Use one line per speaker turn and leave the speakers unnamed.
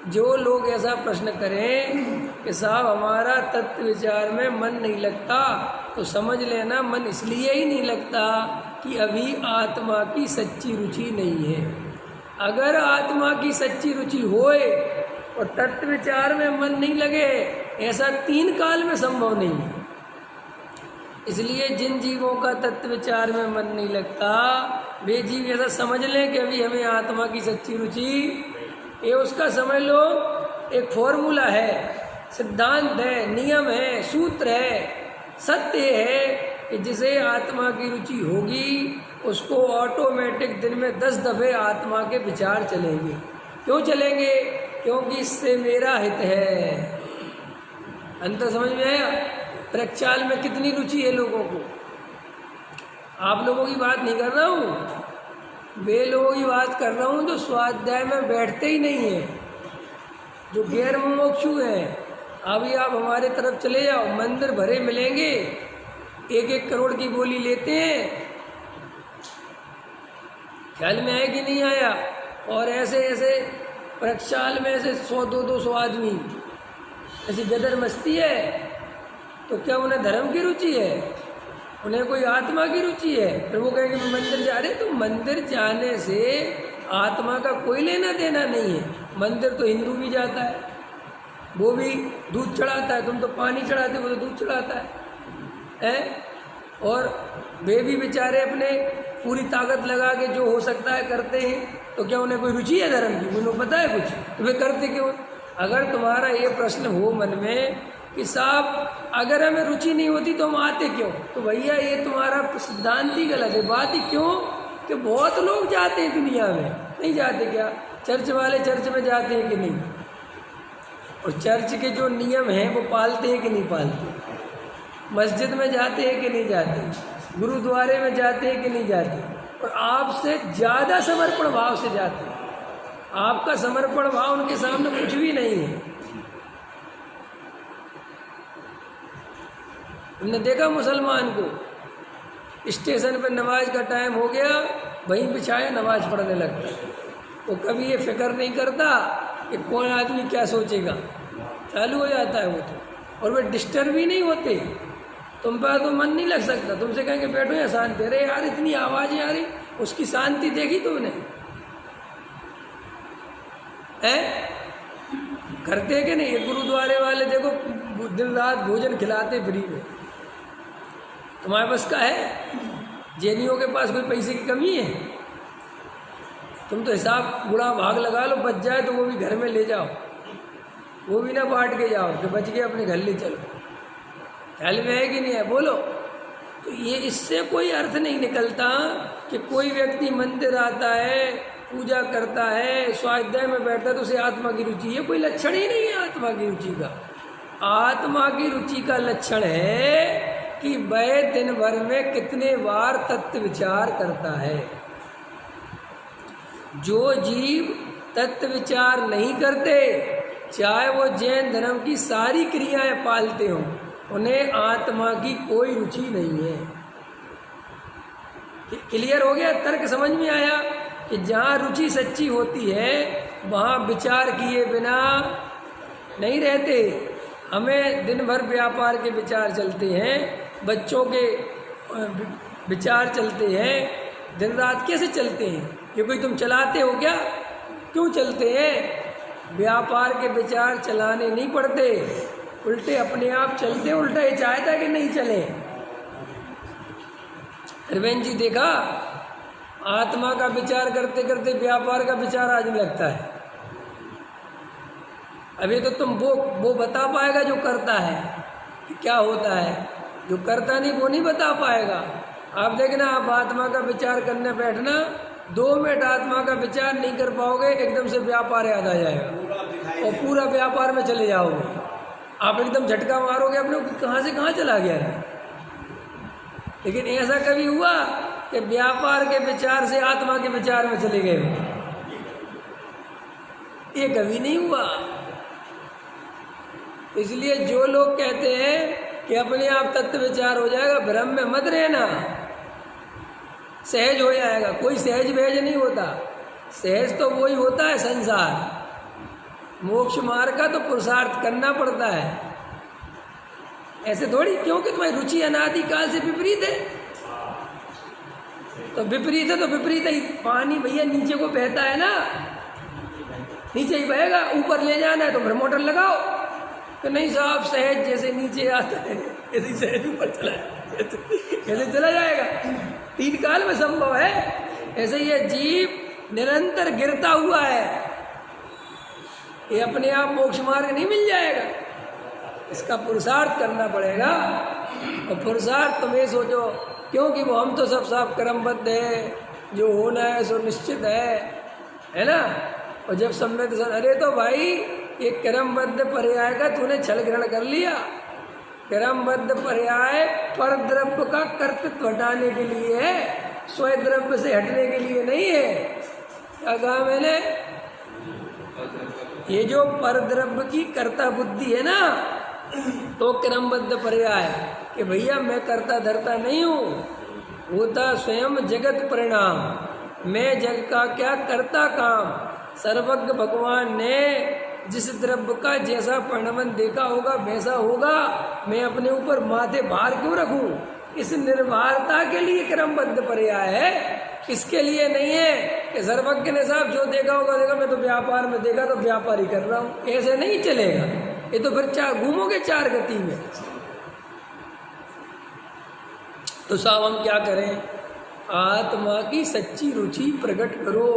जो लोग ऐसा प्रश्न करें कि साहब हमारा तत्व विचार में मन नहीं लगता, तो समझ लेना मन इसलिए ही नहीं लगता कि अभी आत्मा की सच्ची रुचि नहीं है। अगर आत्मा की सच्ची रुचि होए और तत्व विचार में मन नहीं लगे, ऐसा 3 काल में संभव नहीं है। इसलिए जिन जीवों का तत्व विचार में मन नहीं लगता, वे जीव ऐसा समझ लें कि अभी हमें आत्मा की सच्ची रुचि, ये उसका समझ लो एक फॉर्मूला है, सिद्धांत है, नियम है, सूत्र है, सत्य है कि जिसे आत्मा की रुचि होगी उसको ऑटोमेटिक दिन में 10 दफे आत्मा के विचार चलेंगे। क्यों चलेंगे? क्योंकि इससे मेरा हित है। अंतर समझ में आया? प्रक्षाल में कितनी रुचि है लोगों को। आप लोगों की बात नहीं कर रहा हूँ, वे लोगों की बात कर रहा हूँ जो स्वाध्याय में बैठते ही नहीं है, जो गैर मुमुक्षु हैं। अभी आप हमारे तरफ चले जाओ, मंदिर भरे मिलेंगे, 1-1 करोड़ की बोली लेते हैं। ख्याल में आया कि नहीं आया? और ऐसे ऐसे प्रक्षाल में ऐसे 100-200 आदमी, ऐसी गदर मस्ती है। तो क्या उन्हें धर्म की रुचि है? उन्हें कोई आत्मा की रुचि है? फिर वो कहेंगे मैं मंदिर जा रहे। तो मंदिर जाने से आत्मा का कोई लेना देना नहीं है। मंदिर तो हिंदू भी जाता है, वो भी दूध चढ़ाता है, तुम तो पानी चढ़ाते, वो तो दूध चढ़ाता है? और वे भी बेचारे अपने पूरी ताकत लगा के जो हो सकता है करते हैं। तो क्या उन्हें कोई रुचि है धर्म की? उन्हें पता है कुछ? तो वे करते क्यों? अगर तुम्हारा ये प्रश्न हो मन में कि साहब अगर हमें रुचि नहीं होती तो हम आते क्यों, तो भैया ये तुम्हारा सिद्धांत ही गलत है। बात ही क्यों कि बहुत लोग जाते हैं दुनिया में, नहीं जाते क्या? चर्च वाले चर्च में जाते हैं कि नहीं? और चर्च के जो नियम हैं वो पालते हैं कि नहीं पालते? मस्जिद में जाते हैं कि नहीं जाते? गुरुद्वारे में जाते हैं कि नहीं जाते? और आपसे ज़्यादा समर्पण भाव से जाते हैं। आपका समर्पण भाव उनके सामने कुछ भी नहीं है। हमने देखा मुसलमान को स्टेशन पर नमाज का टाइम हो गया, वहीं बिछाया नमाज पढ़ने लगता है। वो कभी ये फिक्र नहीं करता कि कौन आदमी क्या सोचेगा, चालू हो जाता है वो तो। और वे डिस्टर्ब भी नहीं होते। तुम पर तो मन नहीं लग सकता, तुमसे कहेंगे बैठो या शांति। अरे यार इतनी आवाज़ें आ रही, उसकी शांति देखी तुमने? है करते कि नहीं? गुरुद्वारे वाले देखो दिन रात भोजन खिलाते फ्री में। तुम्हारे पास का है? जैनियों के पास कोई पैसे की कमी है? तुम तो हिसाब गुणा भाग लगा लो, बच जाए तो वो भी घर में ले जाओ, वो भी ना बांट के जाओ कि बच गए अपने घर ले चलो। ख्याल में है कि नहीं है? बोलो। तो ये इससे कोई अर्थ नहीं निकलता कि कोई व्यक्ति मंदिर आता है, पूजा करता है, स्वाध्याय में बैठता है तो उसे आत्मा की रुचि है। कोई लक्षण ही नहीं है आत्मा की रुचि का। आत्मा की रुचि का लक्षण है कि वह दिन भर में कितने बार तत्व विचार करता है। जो जीव तत्व विचार नहीं करते, चाहे वो जैन धर्म की सारी क्रियाएं पालते हों, उन्हें आत्मा की कोई रुचि नहीं है। क्लियर हो गया? तर्क समझ में आया कि जहाँ रुचि सच्ची होती है वहाँ विचार किए बिना नहीं रहते। हमें दिन भर व्यापार के विचार चलते हैं, बच्चों के विचार चलते हैं, दिन रात कैसे चलते हैं? ये कोई तुम चलाते हो क्या? क्यों चलते हैं? व्यापार के विचार चलाने नहीं पड़ते, उल्टे अपने आप चलते। उल्टा ये चाहता कि नहीं चले। हरवेंद्र जी देखा, आत्मा का विचार करते करते व्यापार का विचार आने लगता है। अभी तो तुम वो बता पाएगा जो करता है कि क्या होता है, जो करता नहीं वो नहीं बता पाएगा। आप देखना, आप आत्मा का विचार करने बैठना, 2 मिनट आत्मा का विचार नहीं कर पाओगे, एकदम से व्यापार याद आ जाएगा और पूरा व्यापार में चले जाओगे। आप एकदम झटका मारोगे अपने को, कहाँ से कहाँ चला गया है। लेकिन ऐसा कभी हुआ कि व्यापार के विचार से आत्मा के विचार में चले गए? ये कभी नहीं हुआ। इसलिए जो लोग कहते हैं कि अपने आप तत्व विचार हो जाएगा, भ्रम में मत रहना। सहज हो जाएगा, कोई सहज वहज नहीं होता। सहज तो वही होता है संसार। मोक्ष मार्ग का तो पुरुषार्थ करना पड़ता है, ऐसे थोड़ी, क्योंकि तुम्हारी रुचि अनादिकाल से विपरीत है। तो विपरीत है तो विपरीत ही। पानी भैया नीचे को बहता है ना, नीचे ही बहेगा, ऊपर ले जाना है तो फिर मोटर लगाओ। तो नहीं साहब, सहज जैसे नीचे आता है ऐसे सहज ऊपर चला कैसे चला जाएगा? 3 काल में संभव है। ऐसे ये जीव निरंतर गिरता हुआ है, ये अपने आप मोक्ष मार्ग नहीं मिल जाएगा, इसका पुरुषार्थ करना पड़ेगा। और पुरुषार्थ तुम ये सोचो, क्योंकि वो हम तो सब कर्मबद्ध है, जो होना है सो निश्चित है ना। और जब सम्यक अरे तो भाई एक कर्मबद्ध पर्याय का तूने छल ग्रहण कर लिया। कर्मबद्ध पर्याय पर द्रव्य का कर्तृत्व हटाने के लिए है, स्वयं द्रव्य से हटने के लिए नहीं है। क्या कहा मैंने? ये जो पर द्रव्य की कर्ता बुद्धि है ना, तो क्रमबद्ध पर्याय कि भैया मैं कर्ता धरता नहीं हूँ, होता स्वयं जगत परिणाम, मैं जग का क्या करता काम। सर्वज्ञ भगवान ने जिस द्रव्य का जैसा परिणाम देखा होगा वैसा होगा, मैं अपने ऊपर माथे भार क्यों रखूं? इस निर्भरता के लिए क्रमबद्ध पर्याय है, इसके लिए नहीं है कि सर्वज्ञ ने साहब जो देखा होगा देखा, मैं तो व्यापार में देखा तो व्यापार ही कर रहा हूँ, ऐसे नहीं चलेगा। ये तो फिर घूमोगे 4 गति में। तो साहब हम क्या करें? आत्मा की सच्ची रुचि प्रकट करो।